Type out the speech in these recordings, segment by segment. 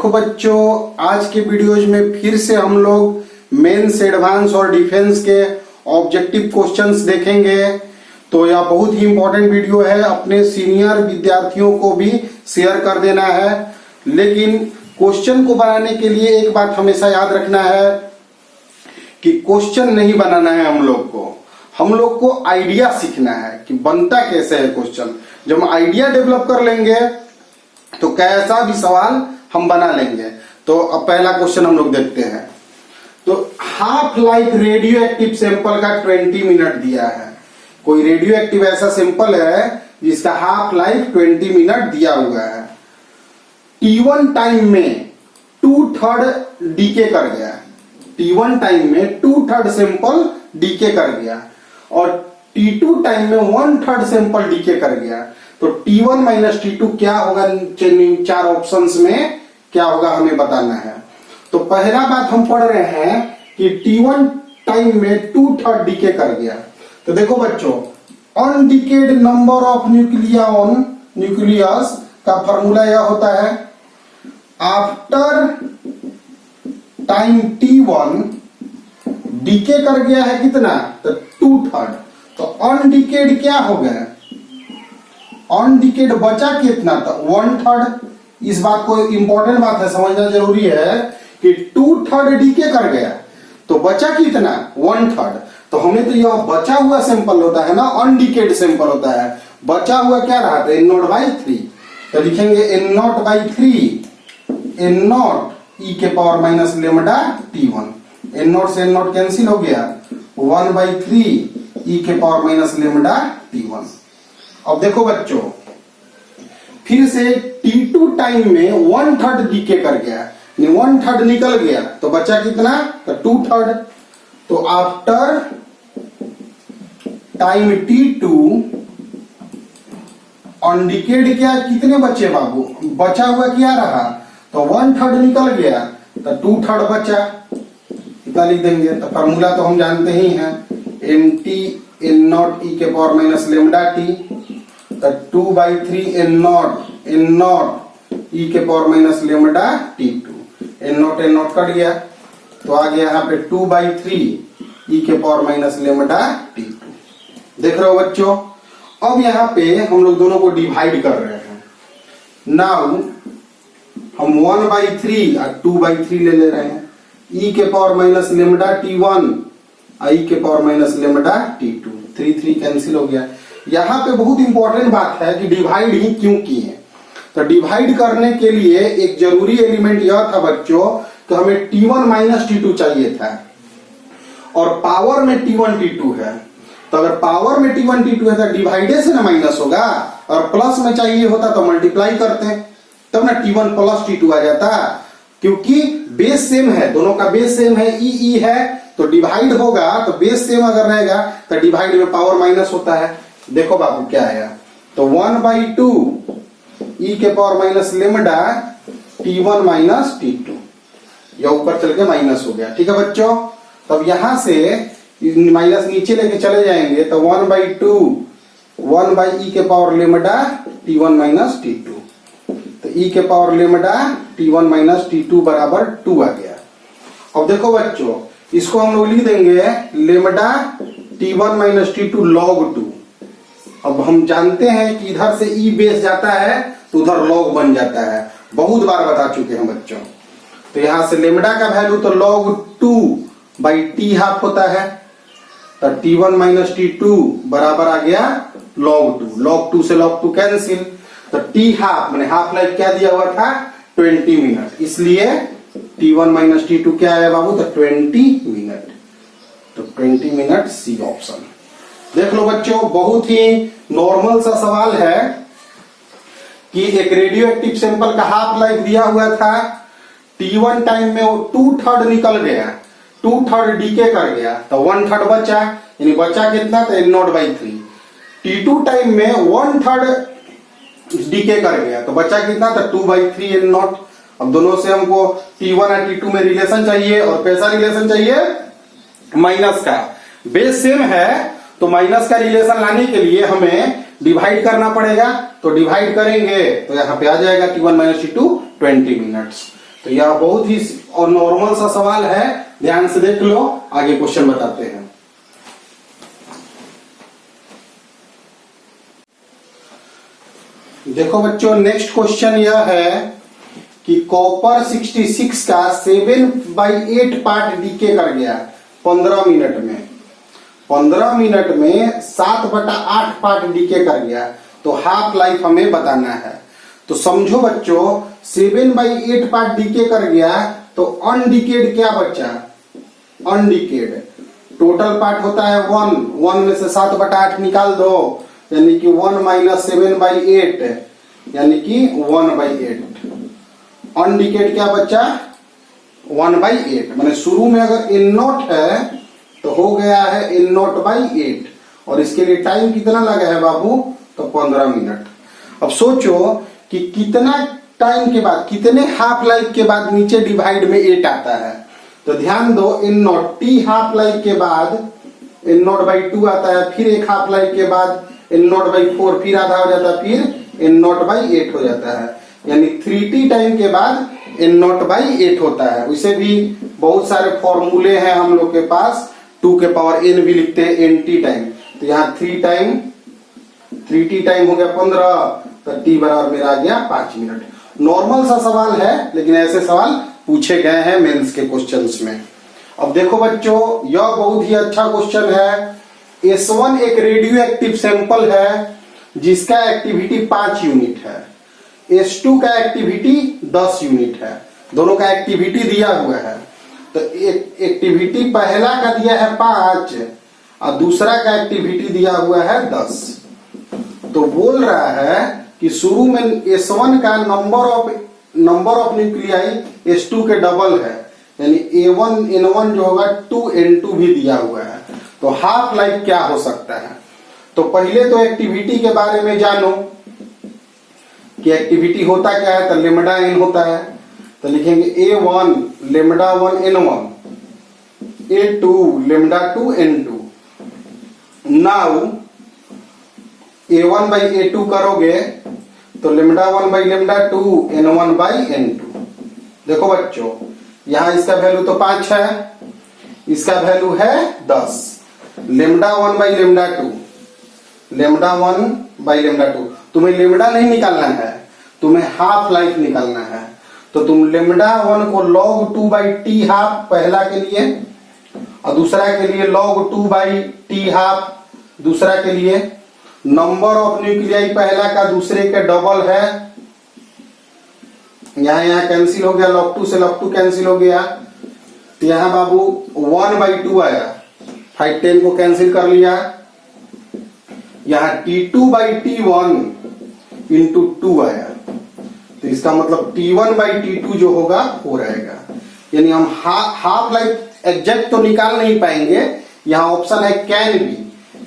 देखो बच्चों, आज के वीडियोज में फिर से हम लोग मेंस, एडवांस और डिफेंस के ऑब्जेक्टिव क्वेश्चंस देखेंगे। तो यह बहुत ही इंपॉर्टेंट वीडियो है, अपने सीनियर विद्यार्थियों को भी शेयर कर देना है। लेकिन क्वेश्चन को बनाने के लिए एक बात हमेशा याद रखना है कि क्वेश्चन नहीं बनाना है हम लोग को आइडिया सीखना है कि बनता कैसे है क्वेश्चन। जब हम आइडिया डेवलप कर लेंगे तो कैसा भी सवाल हम बना लेंगे। तो अब पहला क्वेश्चन हम लोग देखते हैं। तो half life radio active sample का 20 मिनट दिया है। कोई रेडियो एक्टिव ऐसा सैंपल है जिसका हाफ लाइफ 20 मिनट दिया हुआ है। T1 टाइम में 2/3 डीके कर गया। T1 टाइम में 2/3 सैंपल डीके कर गया और T2 टाइम में 1/3 सैंपल डीके कर गया। तो T1 माइनस T2 क्या होगा, चार ऑप्शंस में क्या होगा हमें बताना है। तो पहला बात हम पढ़ रहे हैं कि T1 टाइम में 2/3 डीके कर गया। तो देखो बच्चों, अनडीकेड नंबर ऑफ न्यूक्लियस का फॉर्मूला यह होता है, आफ्टर टाइम T1 डीके कर गया है कितना, तो 2/3। तो अनडीकेड क्या हो गया, अनडीकेड बचा कितना, तो 1/3। इस बात को इंपॉर्टेंट बात है, समझना जरूरी है कि 2/3 डीके कर गया तो बचा कितना, 1/3। तो हमें तो यह बचा हुआ सैंपल होता है ना, अनडीकेड सैंपल होता है। बचा हुआ क्या रहा था, n0/3। तो लिखेंगे n0/3 n0 e के power minus lambda T1। n0 से n0 कैंसिल हो गया, 1/3 e के पावर माइनस लेमडा T1। अब देखो बच्चों, फिर से T2 टाइम में 1/3 डीके कर गया, 1/3 निकल गया तो बचा कितना, तो 2/3। तो आफ्टर टाइम T2 अनडीकेड क्या कितने बचे बाबू, बचा हुआ क्या रहा, तो 1/3 निकल गया तो 2/3 बचा। कितना लिख देंगे, तो फॉर्मूला तो हम जानते ही हैं, nt n0 e के पावर माइनस लेमडा t। तो 2/3 n0 e के power minus lambda t2। n0 cut गया तो आ गया यहाँ पे 2/3 e के पावर माइनस लेमडा t2। देख रहे हो बच्चों, अब यहाँ पे हम लोग दोनों को डिवाइड कर रहे हैं। नाउ हम 1/3 और 2/3 ले रहे हैं। e के power minus lambda t1 i के power minus lambda t2। 3 cancel हो गया। यहाँ पे बहुत इंपॉर्टेंट बात है कि डिवाइड ही क्यों किए। तो डिवाइड करने के लिए एक जरूरी एलिमेंट यह था बच्चों कि हमें T1 माइनस T2 चाहिए था और पावर में T1 T2 है। तो अगर पावर में T1 T2 है तो डिवाइडे से ना माइनस होगा, और प्लस में चाहिए होता तो मल्टीप्लाई करते तब ना T1 प्लस T2 आ जाता। क्योंकि बेस सेम है, दोनों का बेस सेम है, ई है, तो डिवाइड होगा तो बेस सेम अगर रहेगा तो डिवाइड में पावर माइनस होता है। देखो बाबू क्या आया, तो 1/2 e के power minus lambda T1 minus T2, यह ऊपर चल के माइनस हो गया। ठीक है बच्चों, तब यहां से माइनस नीचे लेके चले जाएंगे तो 1/2 e के power lambda T1 minus T2। तो e के power lambda T1 minus T2 बराबर 2 आ गया। अब देखो बच्चों, इसको हम लोग लिख देंगे lambda T1 minus T2 log 2। अब हम जानते हैं कि इधर से e बेस जाता है तो उधर log बन जाता है, बहुत बार बता चुके हैं बच्चों। तो यहां से लेमडा का वैल्यू तो log 2/t हाफ होता है। तो T1 माइनस T2 बराबर आ गया log 2। log 2 से log 2 कैंसिल, तो t हाफ मैंने हाफ लाइफ क्या दिया हुआ था, 20 मिनट, इसलिए T1 माइनस T2 क्या है बाबू, तो 20 मिनट। तो 20 मिनट सी ऑप्शन। देख लो बच्चों, बहुत ही नॉर्मल सा सवाल है कि एक रेडियो एक्टिव सैंपल का हाफ लाइफ दिया हुआ था। T1 टाइम में वो 2/3 निकल गया, 2/3 डीके कर गया तो 1/3 बचा, यानी बचा कितना, तो n0/3। T2 टाइम में 1/3 डीके कर गया तो बचा कितना, तो 2/3 n0। अब दोनों से हमको T1 और T2 में रिलेशन चाहिए, और कैसा रिलेशन चाहिए, माइनस का। बेस सेम है तो माइनस का रिलेशन लाने के लिए हमें डिवाइड करना पड़ेगा। तो डिवाइड करेंगे तो यहाँ पे आ जाएगा T1 माइनस T2 20 मिनट्स। तो यह बहुत ही और नॉर्मल सा सवाल है, ध्यान से देख लो, आगे क्वेश्चन बताते हैं। देखो बच्चों, नेक्स्ट क्वेश्चन यह है कि कॉपर 66 का 7/8 पार्ट डीके कर गया 15 मिनट में। 15 मिनट में 7/8 पार्ट डीके कर गया, तो हाफ लाइफ हमें बताना है। तो समझो बच्चों, 7/8 पार्ट डीके कर गया, तो अनडीकेड क्या बचा? अनडीकेड टोटल पार्ट होता है 1 में से 7/8 निकाल दो, यानी कि 1 माइनस 7/8, यानी कि 1/8। अनडीकेड क्या बचा? 1/8। मैंने शुरू में अगर n0 है तो हो गया है n0/8, और इसके लिए टाइम कितना लगा है बाबू? तो 15 मिनट। अब सोचो कि कितना टाइम के बाद, कितने हाफ लाइफ के बाद नीचे डिवाइड में 8 आता है। तो ध्यान दो, n0 t हाफ लाइफ के बाद n0/2 आता है, फिर एक हाफ लाइफ के बाद n0/4, फिर आधा हो जाता है, फिर n0/8 हो जाता है, यानी 3t टाइम के बाद n0/8 होता है। उसे भी बहुत सारे फॉर्मूले हैं हम लोग के पास, 2 के पावर n भी लिखते हैं nt टाइम। तो यहाँ 3t टाइम हो गया 15, तो t बराबर मेरा आ गया 5 मिनट। नॉर्मल सा सवाल है, लेकिन ऐसे सवाल पूछे गए हैं मेंस के क्वेश्चंस में। अब देखो बच्चों, यह बहुत ही अच्छा क्वेश्चन है। S1 एक रेडियो एक्टिव सैंपल है जिसका एक्टिविटी 5 यूनिट है। S2 का एक्टिविटी 10 यूनिट है। दोनों का एक्टिविटी दिया हुआ है। तो एक्टिविटी पहला का दिया है 5 और दूसरा का एक्टिविटी दिया हुआ है 10। तो बोल रहा है कि शुरू में S1 का नंबर ऑफ न्यूक्लियाई S2 के डबल है, यानी A1N1 जो होगा 2N2 भी दिया हुआ है। तो हाफ लाइफ क्या हो सकता है? तो पहले तो एक्टिविटी के बारे में जानो कि एक्टिविटी होता क्या है। तो लेमडा n होता है, तो लिखेंगे A1 lambda 1 N1, A2 lambda 2 N2। Now A1/A2 करोगे तो लेमडा 1/लेमडा 2 N1/N2। देखो बच्चों, यहां इसका वैल्यू तो 5 है, इसका वैल्यू है 10। लेमडा 1/लेमडा 2 तुम्हें लेमडा नहीं निकालना है, तुम्हें हाफ लाइफ निकालना है। तो तुम लेमडा 1 को log 2/t हाफ पहला के लिए, और दूसरा के लिए log 2/t हाफ दूसरा के लिए। नंबर ऑफ न्यूक्लियाई पहला का दूसरे के डबल है, यहां कैंसिल हो गया, log 2 से log 2 कैंसिल हो गया, तो यहां बाबू 1/2 आया, 5/10 को कैंसिल कर लिया। यहां T2/T1 इंटू 2 आया, तो इसका मतलब T1/T2 जो होगा 4 आएगा। यानी हम हाफ लाइफ एग्जैक्ट तो निकाल नहीं पाएंगे। यहां ऑप्शन है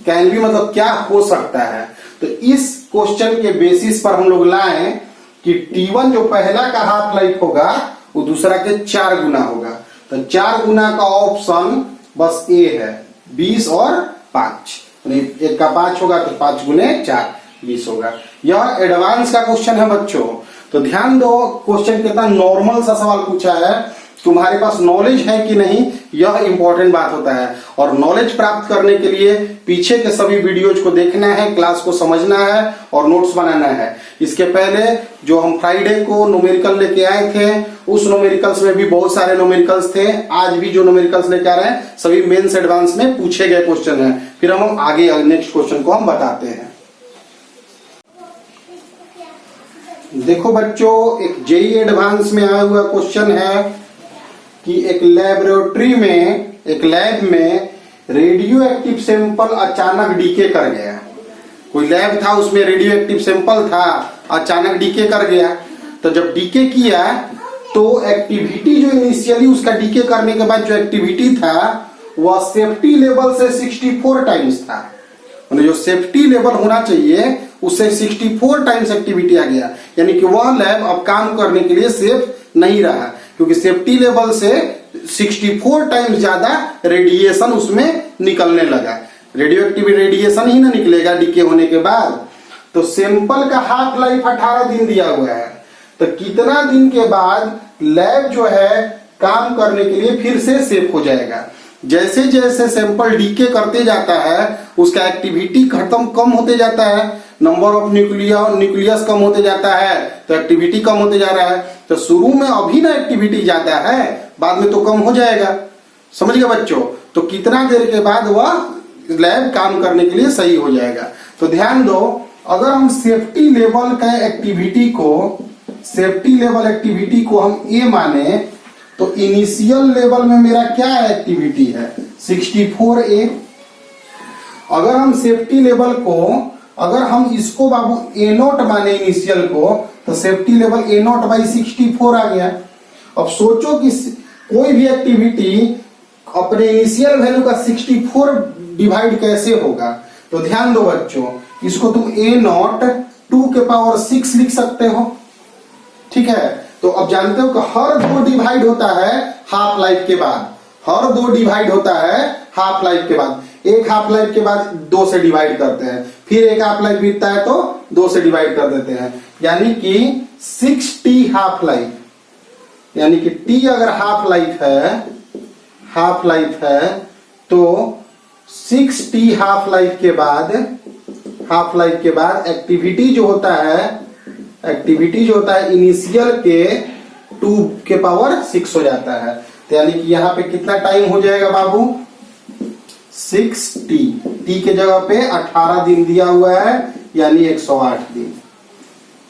कैन बी मतलब क्या हो सकता है। तो इस क्वेश्चन के बेसिस पर हम लोग लाए कि T1 जो पहला का हाफ लाइफ होगा वो दूसरा के 4 गुना होगा। तो 4 गुना का ऑप्शन बस ए है, 20 और 5, एक का 5 होगा तो 5 गुने 4 20 होगा। यह एडवांस का क्वेश्चन है बच्चों। तो ध्यान दो, क्वेश्चन कितना नॉर्मल सा सवाल पूछा है, तुम्हारे पास नॉलेज है कि नहीं, यह इंपॉर्टेंट बात होता है। और नॉलेज प्राप्त करने के लिए पीछे के सभी वीडियोज को देखना है, क्लास को समझना है और नोट्स बनाना है। इसके पहले जो हम फ्राइडे को न्यूमेरिकल लेके आए थे, उस न्यूमेरिकल्स में भी बहुत सारे न्यूमेरिकल्स थे। आज भी जो न्यूमेरिकल्स लेके आ रहे हैं सभी मेंस एडवांस में पूछे गए क्वेश्चन है। फिर हम आगे नेक्स्ट क्वेश्चन को हम बताते हैं। देखो बच्चों, एक जेई एडवांस में आया हुआ क्वेश्चन है कि एक लेबोरेटरी में, एक लैब में रेडियो एक्टिव सैंपल अचानक डीके कर गया। कोई लैब था, उसमें रेडियो एक्टिव सैंपल था, अचानक डीके कर गया। तो जब डीके किया तो एक्टिविटी जो इनिशियली उसका डीके करने के बाद जो एक्टिविटी था वह सेफ्टी लेवल से 64 टाइम्स था। जो सेफ्टी लेवल होना चाहिए उससे 64 टाइम्स एक्टिविटी आ गया, यानी कि वह लैब अब काम करने के लिए सेफ नहीं रहा, क्योंकि सेफ्टी लेवल से 64 टाइम्स ज्यादा रेडिएशन उसमें निकलने लगा। रेडियो एक्टिव रेडिएशन ही ना निकलेगा डीके होने के बाद। तो सैंपल का हाफ लाइफ 18 दिन दिया हुआ है, तो कितना दिन के बाद लैब जो है काम करने के लिए फिर से सेफ हो जाएगा। जैसे जैसे सैंपल डीके करते जाता है उसका एक्टिविटी खत्म कम होते जाता है, नंबर ऑफ न्यूक्लियस कम होते जाता है तो एक्टिविटी कम होते जा रहा है। तो शुरू में अभी ना एक्टिविटी ज्यादा है, बाद में तो कम हो जाएगा। समझ गए बच्चों? तो कितना देर के बाद वह लैब काम करने के लिए सही हो जाएगा। तो ध्यान दो, अगर हम सेफ्टी लेवल एक्टिविटी को हम ए माने तो इनिशियल लेवल में मेरा क्या एक्टिविटी है 64A। अगर हम सेफ्टी लेवल को, अगर हम इसको बाबू A0 माने इनिशियल को, तो सेफ्टी लेवल A0 बाई 64 आ गया। अब सोचो कि कोई भी एक्टिविटी अपने इनिशियल वैल्यू का 64 डिवाइड कैसे होगा। तो ध्यान दो बच्चों, इसको तुम A0 2 के पावर 6 लिख सकते हो, ठीक है। तो अब जानते हो कि हर 2 डिवाइड होता है हाफ लाइफ के बाद, हर 2 डिवाइड होता है हाफ लाइफ के बाद। एक हाफ लाइफ के बाद 2 से डिवाइड करते हैं, फिर एक हाफ लाइफ बीतता है तो 2 से डिवाइड कर देते हैं, यानी कि 6T हाफ लाइफ, यानी कि T अगर हाफ लाइफ है तो 6T हाफ लाइफ के बाद एक्टिविटी जो होता है इनिशियल के 2 के पावर 6 हो जाता है। तो यानी कि यहाँ पे कितना टाइम हो जाएगा बाबू 6T, T के जगह पे 18 दिन दिया हुआ है, यानी 108 दिन।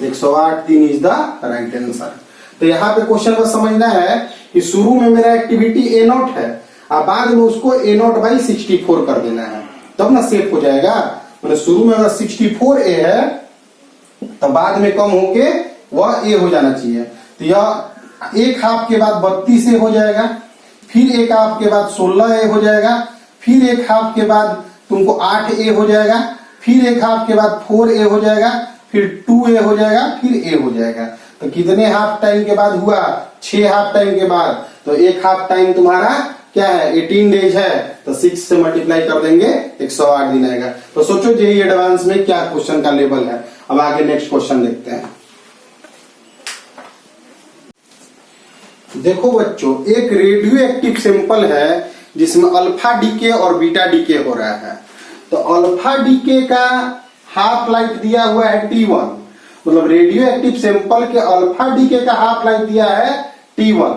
108 दिन इज द राइट आंसर। तो यहाँ पे क्वेश्चन को समझना है कि शुरू में मेरा एक्टिविटी A0 है और बाद में उसको A0 बाई 64 कर देना है, तब ना सेफ हो जाएगा। मतलब शुरू में अगर 64A है तो बाद में कम होके वह A हो जाना चाहिए। तो यह एक हाफ के बाद 32A हो जाएगा, फिर एक हाफ के बाद 16A हो जाएगा, फिर एक हाफ के बाद तुमको 8A हो जाएगा, फिर एक हाफ के बाद 4A हो जाएगा, फिर 2A हो जाएगा, फिर A हो जाएगा। तो कितने हाफ टाइम के बाद हुआ 6 हाफ टाइम के बाद। तो एक हाफ टाइम तुम्हारा क्या है 18 डेज है, तो 6 से मल्टीप्लाई कर देंगे 108 दिन आएगा। तो सोचो जेईई एडवांस में क्या क्वेश्चन का लेवल है। अब आगे नेक्स्ट क्वेश्चन देखते हैं। देखो बच्चों, एक रेडियो एक्टिव सैंपल है जिसमें अल्फा डीके और बीटा डीके हो रहा है। तो अल्फा डीके का हाफ लाइफ दिया हुआ है T1, मतलब रेडियो एक्टिव सैंपल के अल्फा डीके का हाफ लाइफ दिया है T1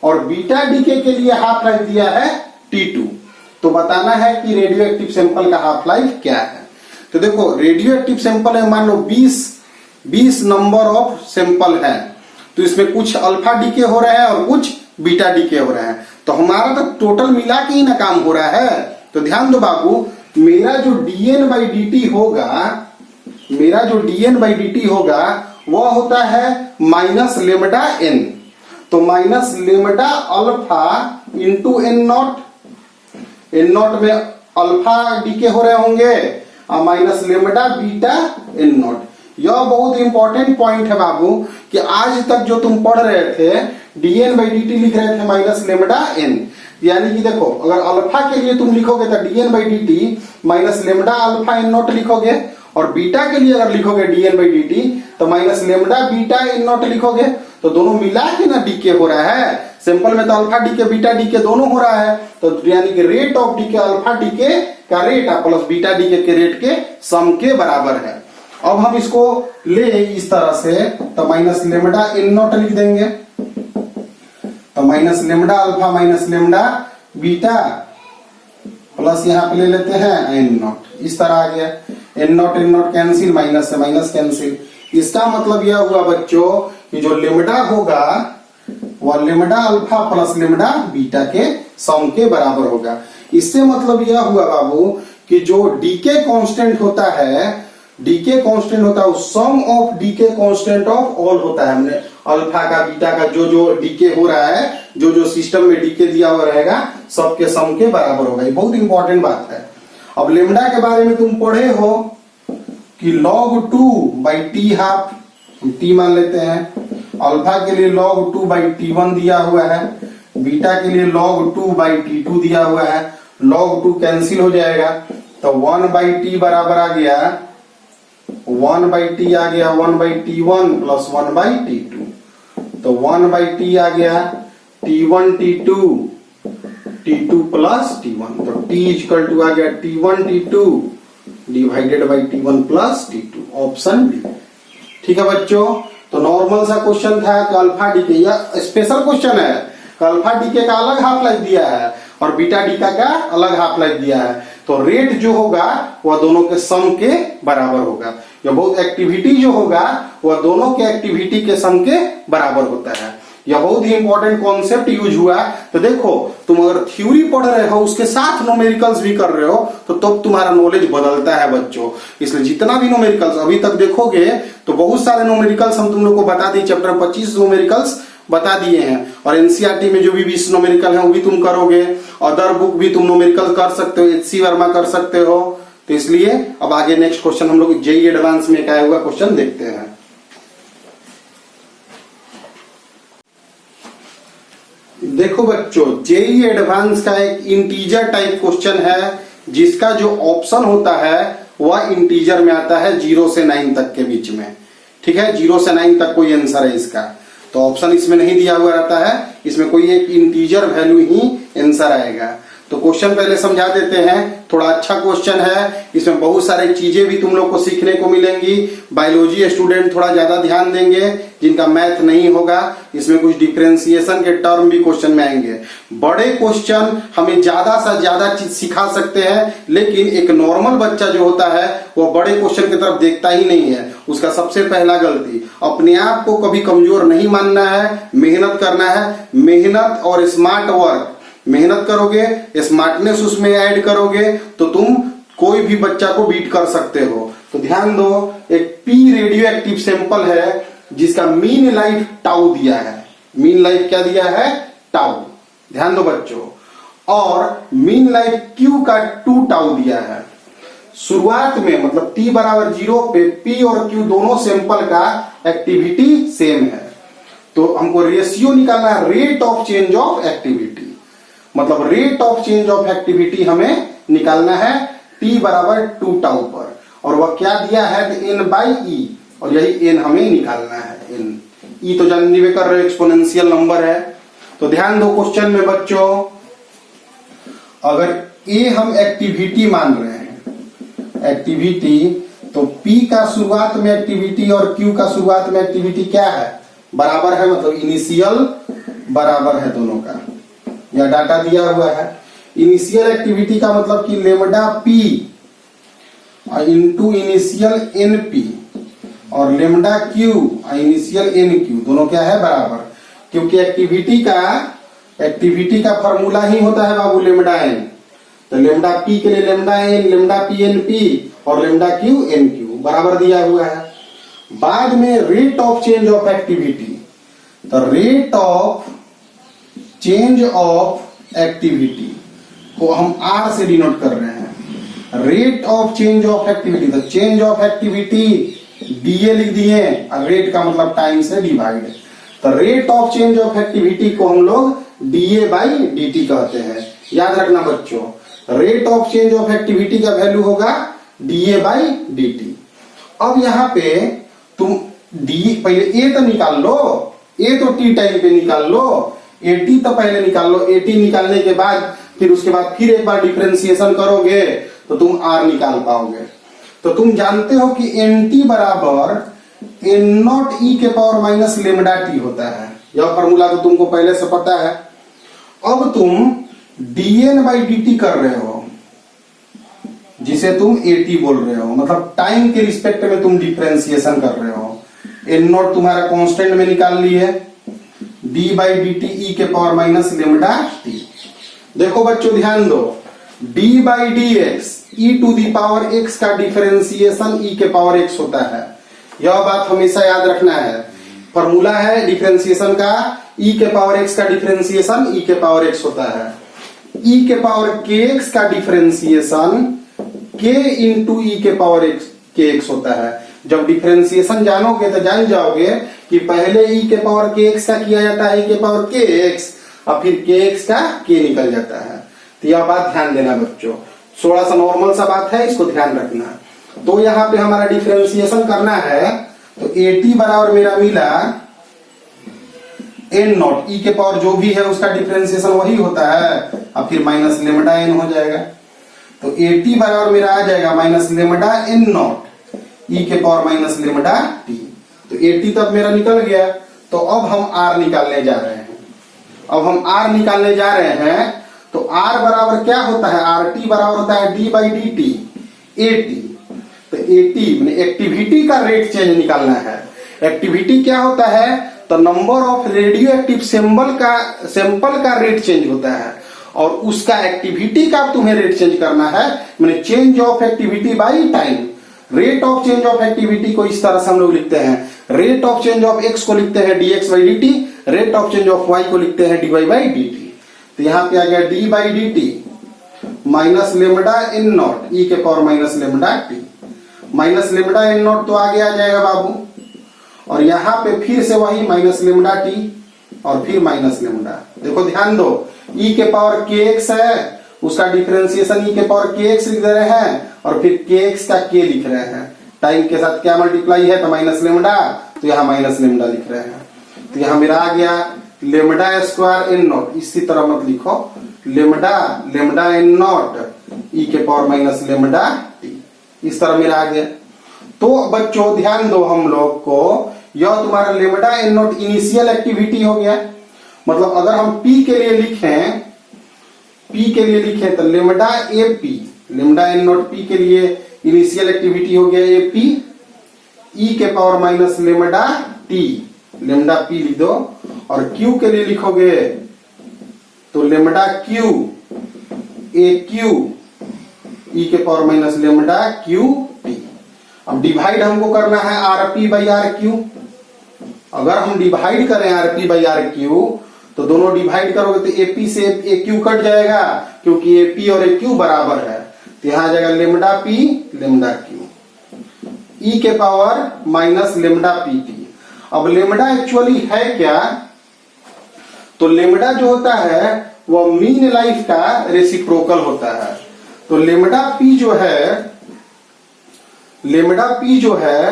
और बीटा डीके के लिए हाफ लाइफ दिया है T2। तो बताना है कि रेडियो एक्टिव सैंपल का हाफ लाइफ क्या है। तो देखो, रेडियो एक्टिव सैंपल है, मान लो 20 नंबर ऑफ सैंपल है, तो इसमें कुछ अल्फा डीके हो रहे हैं और कुछ बीटा डीके हो रहे हैं। तो हमारा तो टोटल मिला के ही ना काम हो रहा है। तो ध्यान दो बाबू, मेरा जो dN बाई dt होगा वह होता है माइनस लेमडा n। तो minus lambda alpha into n0 में अल्फा डीके हो रहे होंगे और माइनस लेमडा बीटा n0। यह बहुत इंपॉर्टेंट पॉइंट है बाबू कि आज तक जो तुम पढ़ रहे थे dN बाई dt लिख रहे थे माइनस लेमडा n, यानी कि देखो अगर अल्फा के लिए तुम लिखोगे तो dN by dt minus lambda alpha n0 लिखोगे, और बीटा के लिए अगर लिखोगे dN बाई dt तो माइनस लेमडा बीटा n0 लिखोगे। तो दोनों मिला के ना डीके हो रहा है। सिंपल में तो अल्फा डीके बीटा डीके दोनों हो रहा है, तो यानी कि rate of decay alpha decay का रेट प्लस बीटा डीके के रेट के सम के बराबर है। अब हम इसको ले इस तरह से, तो माइनस लेमडा n0 लिख देंगे, तो minus lambda alpha minus lambda beta plus यहाँ पे ले लेते हैं n0, इस तरह आ गया। n0 कैंसिल, माइनस से माइनस कैंसिल। इसका मतलब यह हुआ बच्चों कि जो लेमडा होगा वह lambda alpha plus lambda beta के सम के बराबर होगा। इससे मतलब यह हुआ बाबू कि जो डीके कांस्टेंट होता है sum of decay constant of all होता है। हमने अल्फा का बीटा का जो डीके हो रहा है, जो सिस्टम में डीके दिया हुआ रहेगा सबके सम के बराबर होगा। ये बहुत इंपॉर्टेंट बात है। अब लेमडा के बारे में तुम पढ़े हो कि log 2 by T half, T मान लेते हैं। अल्फा के लिए log 2 बाई T1 दिया हुआ है, बीटा के लिए log 2 बाई T2 दिया हुआ है। log 2 कैंसिल हो जाएगा, तो 1 बाई टी बराबर आ गया 1 बाई टी आ गया 1 by T1 plus 1 by T2। तो 1/t आ गया, T1 T2 प्लस T1, तो T इक्वल टू आ गया T1 T2 divided by T1 plus T2, option B. ठीक है बच्चों, तो नॉर्मल सा क्वेश्चन था कि अल्फा डीके, या स्पेशल क्वेश्चन है कि अल्फा डीके का अलग हाफ लाइफ दिया है और बीटा डीका का अलग हाफ लाइफ दिया है, तो रेट जो होगा वह दोनों के सम के बराबर होगा, या बहुत एक्टिविटी जो होगा वह दोनों के एक्टिविटी के सम के बराबर होता है। यह बहुत ही इंपॉर्टेंट कॉन्सेप्ट यूज हुआ। तो देखो, तुम अगर थ्योरी पढ़ रहे हो उसके साथ न्यूमेरिकल्स भी कर रहे हो तो तुम्हारा नॉलेज बदलता है बच्चों। इसलिए जितना भी न्यूमेरिकल्स अभी तक देखोगे तो बहुत सारे न्यूमेरिकल्स हम तुम लोग को बता दिए, चैप्टर 25 न्यूमेरिकल्स बता दिए हैं, और एनसीईआरटी में जो भी 20 न्यूमेरिकल है वो भी तुम करोगे, अदर बुक भी तुम न्यूमेरिकल कर सकते हो, HC वर्मा कर सकते हो। तो इसलिए अब आगे नेक्स्ट क्वेश्चन हम लोग जेईई एडवांस में क्या हुआ क्वेश्चन देखते हैं। देखो बच्चों, जेईई एडवांस का एक इंटीजर टाइप क्वेश्चन है जिसका जो ऑप्शन होता है वह इंटीजर में आता है 0 से 9 तक के बीच में। ठीक है, 0 से 9 तक कोई आंसर है इसका, तो ऑप्शन इसमें नहीं दिया हुआ रहता है, इसमें कोई एक इंटीजर वैल्यू ही आंसर आएगा। तो क्वेश्चन पहले समझा देते हैं, थोड़ा अच्छा क्वेश्चन है, इसमें बहुत सारी चीजें भी तुम लोग को सीखने को मिलेंगी। बायोलॉजी स्टूडेंट थोड़ा ज्यादा ध्यान देंगे, जिनका मैथ नहीं होगा, इसमें कुछ डिफरेंशिएशन के टर्म भी क्वेश्चन में आएंगे। बड़े क्वेश्चन हमें ज्यादा से ज्यादा चीज सिखा सकते हैं, लेकिन एक नॉर्मल बच्चा जो होता है वो बड़े क्वेश्चन की तरफ देखता ही नहीं है। उसका सबसे पहला गलती, अपने आप को कभी कमजोर नहीं मानना है, मेहनत करना है। मेहनत और स्मार्ट वर्क, मेहनत करोगे, स्मार्टनेस उसमें ऐड करोगे तो तुम कोई भी बच्चा को बीट कर सकते हो। तो ध्यान दो, एक पी रेडियो एक्टिव सैंपल है जिसका मीन लाइफ टाउ दिया है। मीन लाइफ क्या दिया है? टाउ। ध्यान दो बच्चों, और मीन लाइफ क्यू का 2 टाउ दिया है। शुरुआत में मतलब t बराबर 0 पे p और q दोनों सैंपल का एक्टिविटी सेम है, तो हमको रेशियो निकालना है, rate of change of activity. मतलब rate of change of activity हमें निकालना है t बराबर 2 टाउ पर, और वह क्या दिया है? n/e, और यही n हमें निकालना है। n e तो जानने कर रहे हो एक्सपोनेंशियल नंबर है। तो ध्यान दो क्वेश्चन में बच्चों, अगर a हम एक्टिविटी मान रहे हैं, एक्टिविटी, तो p का शुरुआत में एक्टिविटी और q का शुरुआत में एक्टिविटी क्या है? बराबर है, मतलब इनिशियल बराबर है दोनों का, या डाटा दिया हुआ है। इनिशियल एक्टिविटी का मतलब कि lambda p into initial np, और लेमडा q इनिशियल nq दोनों क्या है? बराबर, क्योंकि एक्टिविटी का फॉर्मूला ही होता है बाबू लेमडा n। तो लेमडा p के लिए lambda n, lambda p np और लेमडा q nq बराबर दिया हुआ है। बाद में rate of change of activity, तो rate of change of activity को हम R से डिनोट कर रहे हैं। Rate of change of activity, तो चेंज ऑफ एक्टिविटी DA लिख दिए, और रेट का मतलब टाइम से डिवाइड। तो rate of change of activity को हम लोग DA/dt कहते हैं। याद रखना बच्चों, rate of change of activity का वैल्यू होगा DA/dt। अब यहाँ पे तुम डी पहले ए तो निकाल लो, ए तो टी टाइम पे निकाल लो, एटी तो पहले निकाल लो। एटी निकालने के बाद फिर उसके बाद फिर एक बार डिफरेंशिएशन करोगे तो तुम आर निकाल पाओगे। तो तुम जानते हो कि एन टी बराबर एन नॉट ई के पावर माइनस लेमडा टी होता है। यह फॉर्मूला तो तुमको पहले से पता है। अब तुम dn/dt कर रहे हो, जिसे तुम एटी बोल रहे हो, मतलब टाइम के रिस्पेक्ट में तुम डिफरेंशिएशन कर रहे हो। एन नॉट तुम्हारा कांस्टेंट में निकाल ली है, d/dt e के पावर माइनस लेमडा टी। देखो बच्चों ध्यान दो, d/dx e to the power x का डिफरेंशिएशन e के पावर x होता है। यह बात हमेशा याद रखना है। फॉर्मूला है डिफरेंशिएशन का, e के पावर x का डिफरेंशिएशन e के पावर x होता है। e के पावर kx का डिफरेंशिएशन k इंटू e के पावर kx होता है। जब डिफरेंशिएशन जानोगे तो जान जाओगे कि पहले e के पावर kx का किया जाता है e के पावर kx, और फिर kx का k निकल जाता है। तो यह बात ध्यान देना बच्चों, थोड़ा सा नॉर्मल सा बात है, इसको ध्यान रखना। तो यहाँ पे हमारा डिफरेंशिएशन करना है, तो 80 बराबर मेरा मिला एन नॉट, ई के पावर जो भी है उसका डिफरेंशिएशन वही होता है, अब फिर माइनस लेमडा एन हो जाएगा। तो एटी बराबर मेरा आ जाएगा minus lambda N naught e के पावर माइनस लेमडा टी। तो एटी तब मेरा निकल गया। तो अब हम आर निकालने जा रहे हैं। अब हम आर निकालने जा रहे हैं तो आर बराबर क्या होता है, आर टी बराबर होता है D by D T eighty. तो एटी मैंने एक्टिविटी का रेट चेंज निकालना है। एक्टिविटी क्या होता है, तो number of radio active sample का रेट चेंज होता है और उसका एक्टिविटी का तुम्हें रेट चेंज करना है। मैंने change of activity by time. Rate of change of activity को इस तरह से हम लोग लिखते हैं, rate of change of x को लिखते हैं dx by dt, rate of change of y को लिखते हैं dy बाई dt। तो यहाँ पे आ गया d by dt minus lambda N naught e के power minus lambda t. Minus lambda N naught तो आगे आ जाएगा बाबू, और यहाँ पे फिर से वही माइनस लेमडा टी और फिर माइनस लेमडा। देखो ध्यान दो, ई के पावर के एक्स है, उसका डिफरेंशिएशन ई के पावर के एक्स लिख दे रहे हैं और फिर के एक्स का के लिख रहे हैं। टाइम के साथ क्या मल्टीप्लाई है, तो माइनस लेमडा, तो यहाँ माइनस लेमडा लिख रहे हैं। तो यहाँ मेरा आ गया लेमडा स्क्वायर एन नॉट, इसी तरह मत लिखो, लेमडा एन नॉट ई के पावर माइनस लेमडा टी, इस तरह मेरा आ गया। तो बच्चों ध्यान दो, हम लोग को यह तुम्हारा lambda N naught initial activity हो गया। मतलब अगर हम पी के लिए लिखें तो lambda A P, lambda N naught P के लिए इनिशियल एक्टिविटी हो गया ए पी ई के power minus lambda t, lambda P लिख दो। और क्यू के लिए लिखोगे तो lambda Q A Q e के power minus lambda Q t. अब डिवाइड हमको करना है R P by are Q. अगर हम डिवाइड करें R P by are Q तो दोनों डिवाइड करोगे तो एपी से ए क्यू कट जाएगा, क्योंकि एपी और ए क्यू बराबर है। तो यहां आ जाएगा lambda P lambda Q e के power minus lambda P t. अब लेमडा एक्चुअली है क्या, तो लेमडा जो होता है वह मीन लाइफ का रेसिप्रोकल होता है। तो लेमडा पी जो है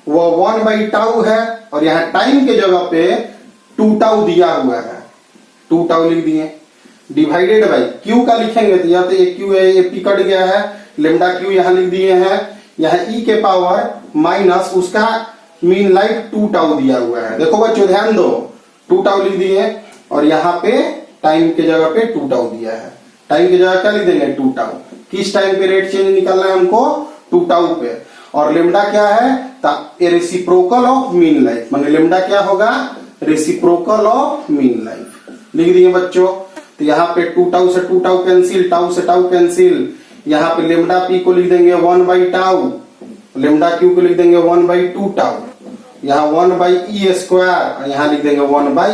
वह 1 बाई टाउ है और यहाँ टाइम के जगह पे 2 टाउ दिया हुआ है, 2 टाउ लिख दिए। डिवाइडेड बाई क्यू का लिखेंगे तो या तो ए क्यू है, ए पी कट गया है, लेमडा क्यू यहाँ लिख दिए हैं। यहाँ ई के पावर माइनस उसका मीन लाइफ 2 टाउ दिया हुआ है। देखो बच्चों ध्यान दो, 2 टाउ लिख दिए और यहाँ पे टाइम के जगह पे 2 टाउ दिया है। टाइम की जगह क्या लिख देंगे 2 टाउ। किस टाइम पे रेट चेंज निकालना है हमको, 2 टाउ पे। और लेमडा क्या है, रेसिप्रोकल ऑफ मीन लाइफ, माने लेमडा क्या होगा, रेसिप्रोकल ऑफ मीन लाइफ लिख दिए बच्चों। तो यहाँ पे 2 टाउ से 2 टाउ कैंसिल, टाउ से टाउ कैंसिल। यहाँ पे लेमडा पी को लिख देंगे 1 बाई टाउ, लेमडा क्यू को लिख देंगे 1 बाई 2 टाउ। यहाँ 1 बाई ई स्क्वायर और यहाँ लिख देंगे 1 बाई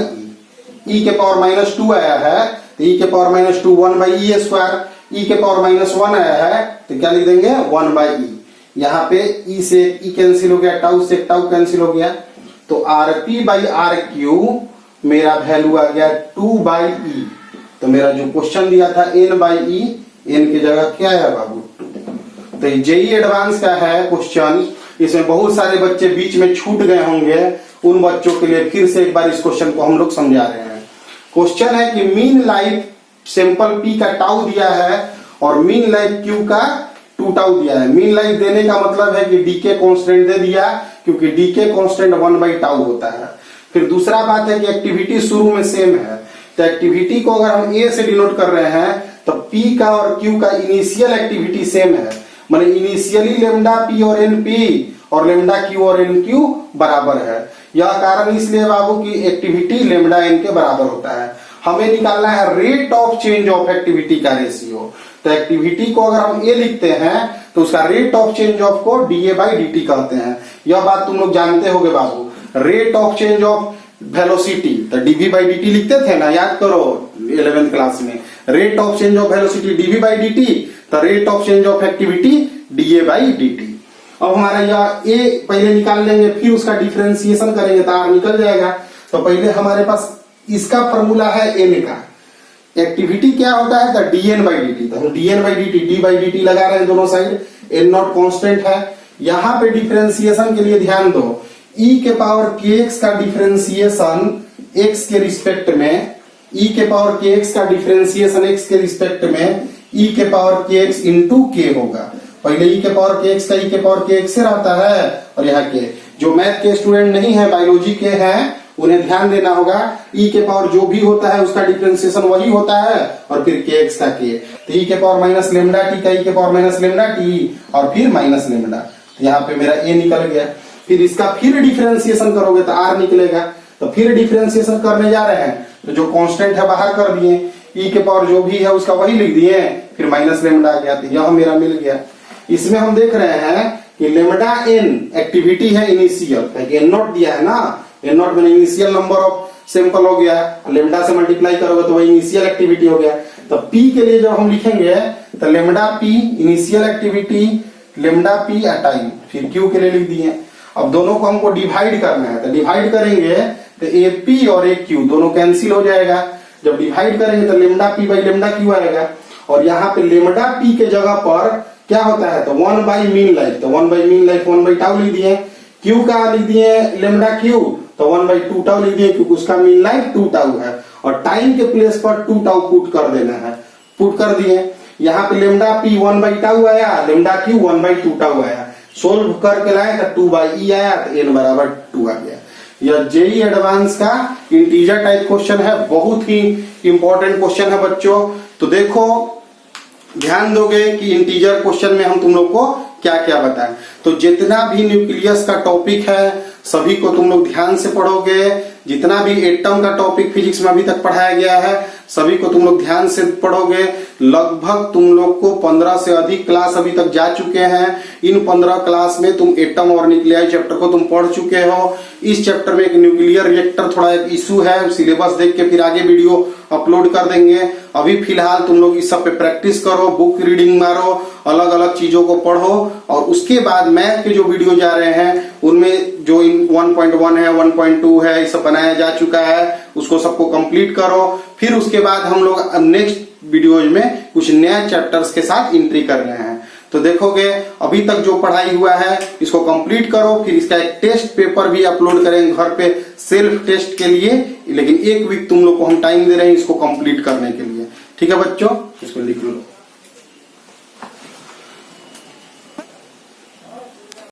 ई के पावर माइनस 2 आया है तो ई के power minus 2 1 by e square. E के पावर माइनस 1 आया है तो क्या लिख देंगे 1 बाई ई। यहाँ पे ई से ई कैंसिल हो गया, टाउ से टाउ कैंसिल हो गया। तो r P by are q मेरा वैल्यू आ गया 2 बाई ई। तो मेरा जो क्वेश्चन दिया था एन बाई ई, एन की जगह क्या है बाबू 2। तो जेई एडवांस का है क्वेश्चन, इसमें बहुत सारे बच्चे बीच में छूट गए होंगे, उन बच्चों के लिए फिर से एक बार इस क्वेश्चन को हम लोग समझा रहे हैं। क्वेश्चन है कि मीन लाइफ सैंपल पी का टाउ दिया है और मीन लाइफ क्यू का 2 टाउ दिया है। मीन लाइफ देने का मतलब है कि डीके कांस्टेंट दे दिया, क्योंकि डीके कांस्टेंट 1 बाई टाउ होता है। फिर दूसरा बात है कि एक्टिविटी शुरू में सेम है, तो एक्टिविटी को अगर हम ए से डिनोट कर रहे हैं तो पी का और क्यू का इनिशियल एक्टिविटी सेम है, माने इनिशियली लेमडा पी और एन पी और लेमडा क्यू और एन क्यू बराबर है। यह कारण इसलिए बाबू की एक्टिविटी लेमडा एन के बराबर होता है। हमें निकालना है rate of change of activity का रेशियो। तो एक्टिविटी को अगर हम ए लिखते हैं तो उसका रेट ऑफ चेंज ऑफ को डीए बाई डी कहते हैं। यह बात तुम लोग जानते होगे बाबू। Rate of change of velocity तो डीवी बाई डी लिखते थे ना, याद करो 11th क्लास में। Rate of change of velocity DV by D, तो rate of change of activity DA by D. अब हमारा यह ए पहले निकाल लेंगे, फिर उसका डिफरेंशिएशन करेंगे तो आर निकल जाएगा। तो पहले हमारे पास इसका फॉर्मूला है एन का। एक्टिविटी क्या होता है तो डीएन बाई डी, तो हम dN by d d by d लगा रहे हैं दोनों साइड। एन नॉट कांस्टेंट है। यहाँ पे डिफरेंशिएशन के लिए ध्यान दो, ई के पावर के एक्स का डिफरेंशिएशन x के रिस्पेक्ट में e के पावर kx का डिफरेंशिएशन x के रिस्पेक्ट में e के पावर kx इंटू k होगा। पहले e के पावर kx का e के पावर kx से रहता है, और यहाँ के जो मैथ के स्टूडेंट नहीं है, बायोलॉजी के हैं, उन्हें ध्यान देना होगा e के पावर जो भी होता है उसका डिफरेंशिएशन वही होता है, और फिर kx का k, तो e के पावर माइनस लेमडा टी का e के पावर माइनस लेमडा टी, और फिर माइनस लेमडा। तो यहाँ पे मेरा a निकल गया। फिर इसका फिर डिफरेंशिएशन करोगे तो r निकलेगा। तो फिर डिफरेंशिएशन करने जा रहे हैं, तो जो कांस्टेंट है बाहर कर दिए, e के पावर जो भी है उसका वही लिख दिए, फिर माइनस लेमडा आ गया। तो यह मेरा मिल गया। इसमें हम देख रहे हैं कि लेमडा n एक्टिविटी है इनिशियल, एन नॉट दिया है ना, एन नॉट मैंने इनिशियल नंबर ऑफ सैंपल हो गया, लेमडा से मल्टीप्लाई करोगे तो वही इनिशियल एक्टिविटी हो गया। तो p के लिए जब हम लिखेंगे तो lambda p initial activity, lambda p time, फिर q के लिए लिख दिए। अब दोनों को हमको डिवाइड करना है, तो डिवाइड करेंगे तो AP और AQ दोनों कैंसिल हो जाएगा। जब डिवाइड करेंगे तो lambda p by lambda q आएगा, और यहाँ पे लेमडा p के जगह पर क्या होता है, तो 1 बाई मीन लाइफ, तो 1 by mean life 1 by tau लिख दिए। q का लिख दिए लेमडा q, तो 1 बाई 2 टाउ लिख दिए, क्योंकि उसका मीन लाइफ 2 टाउ है, और टाइम के प्लेस पर 2 टाउ पुट कर देना है, पुट कर दिए। यहाँ पे लेमडा p 1 बाई टाउ आया, लेमडा q 1 बाई 2 टाउ आया, सोल्व करके लाए तो 2 बाई e आया, तो n बराबर 2 आ गया। यह जेई एडवांस का इंटीजर टाइप क्वेश्चन है, बहुत ही इंपॉर्टेंट क्वेश्चन है बच्चों। तो देखो ध्यान दोगे कि इंटीजर क्वेश्चन में हम तुम लोग को क्या क्या बताएं। तो जितना भी न्यूक्लियस का टॉपिक है सभी को तुम लोग ध्यान से पढ़ोगे, जितना भी एटम का टॉपिक फिजिक्स में अभी तक पढ़ाया गया है सभी को तुम लोग ध्यान से पढ़ोगे। लगभग तुम लोग को 15 से अधिक क्लास अभी तक जा चुके हैं। इन 15 क्लास में तुम एटम और न्यूक्लियाई चैप्टर को तुम पढ़ चुके हो। इस चैप्टर में एक न्यूक्लियर रिएक्टर थोड़ा एक इशू है, सिलेबस देख के फिर आगे वीडियो अपलोड कर देंगे। अभी फिलहाल तुम लोग इस सब पे प्रैक्टिस करो, बुक रीडिंग मारो, अलग अलग चीजों को पढ़ो, और उसके बाद मैथ के जो वीडियो जा रहे हैं उनमें जो 1.1 है 1.2 है ये सब बनाया जा चुका है, उसको सबको कंप्लीट करो। फिर उसके बाद हम लोग नेक्स्ट वीडियोज में कुछ नए चैप्टर्स के साथ एंट्री कर रहे हैं। तो देखोगे अभी तक जो पढ़ाई हुआ है इसको कंप्लीट करो, फिर इसका एक टेस्ट पेपर भी अपलोड करेंगे घर पे सेल्फ टेस्ट के लिए, लेकिन 1 वीक तुम लोग को हम टाइम दे रहे हैं इसको कंप्लीट करने के लिए। ठीक है बच्चों, इसको लिख लो।